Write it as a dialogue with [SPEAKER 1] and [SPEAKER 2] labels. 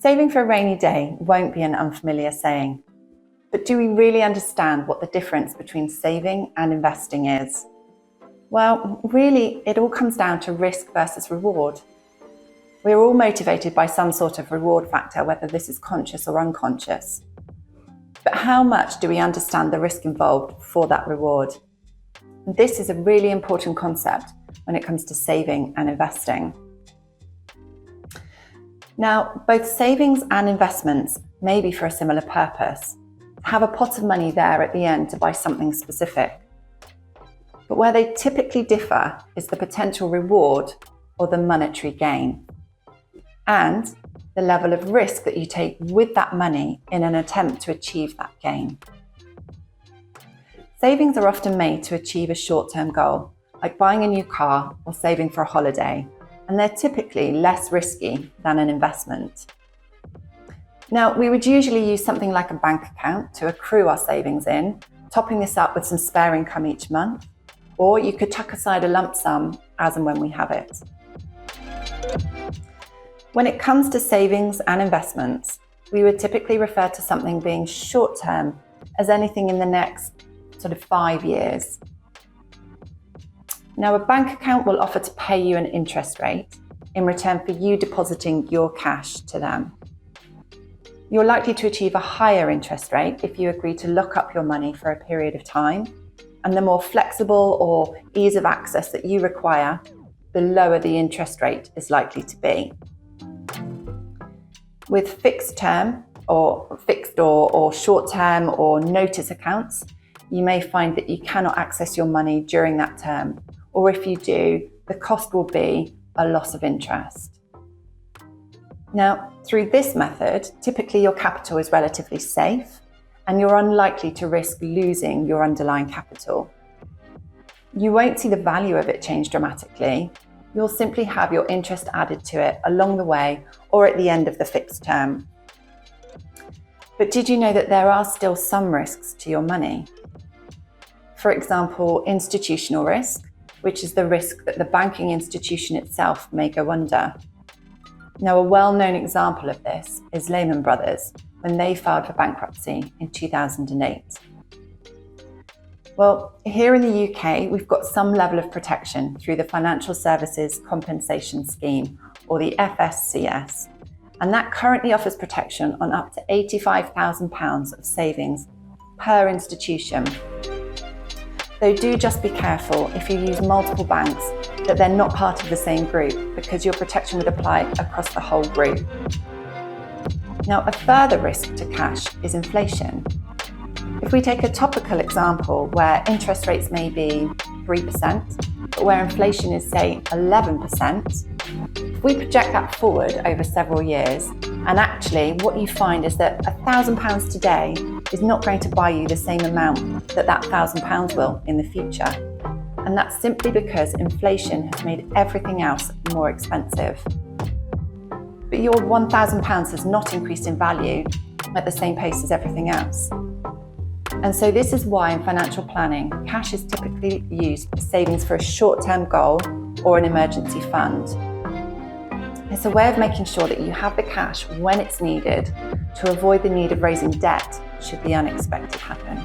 [SPEAKER 1] Saving for a rainy day won't be an unfamiliar saying, but do we really understand what the difference between saving and investing is? Well, really, it all comes down to risk versus reward. We're all motivated by some sort of reward factor, whether this is conscious or unconscious. But how much do we understand the risk involved for that reward? And this is a really important concept when it comes to saving and investing. Now, both savings and investments may be for a similar purpose. Have a pot of money there at the end to buy something specific. But where they typically differ is the potential reward or the monetary gain, and the level of risk that you take with that money in an attempt to achieve that gain. Savings are often made to achieve a short-term goal, like buying a new car or saving for a holiday, and they're typically less risky than an investment. Now, we would usually use something like a bank account to accrue our savings in, topping this up with some spare income each month, or you could tuck aside a lump sum as and when we have it. When it comes to savings and investments, we would typically refer to something being short-term as anything in the next sort of 5 years. Now, a bank account will offer to pay you an interest rate in return for you depositing your cash to them. You're likely to achieve a higher interest rate if you agree to lock up your money for a period of time, and the more flexible or ease of access that you require, the lower the interest rate is likely to be. With fixed term or short term or notice accounts, you may find that you cannot access your money during that term, or if you do, the cost will be a loss of interest. Now, through this method, typically your capital is relatively safe and you're unlikely to risk losing your underlying capital. You won't see the value of it change dramatically. You'll simply have your interest added to it along the way or at the end of the fixed term. But did you know that there are still some risks to your money? For example, institutional risk, which is the risk that the banking institution itself may go under. Now, a well-known example of this is Lehman Brothers when they filed for bankruptcy in 2008. Well, here in the UK, we've got some level of protection through the Financial Services Compensation Scheme, or the FSCS, and that currently offers protection on up to £85,000 of savings per institution. Though do just be careful if you use multiple banks that they're not part of the same group, because your protection would apply across the whole group. Now, a further risk to cash is inflation. If we take a topical example where interest rates may be 3%, but where inflation is, say, 11%, if we project that forward over several years, and actually what you find is that £1,000 today is not going to buy you the same amount that £1,000 will in the future. And that's simply because inflation has made everything else more expensive. But your £1,000 has not increased in value at the same pace as everything else. And so this is why in financial planning, cash is typically used for savings for a short-term goal or an emergency fund. It's a way of making sure that you have the cash when it's needed to avoid the need of raising debt should the unexpected happen.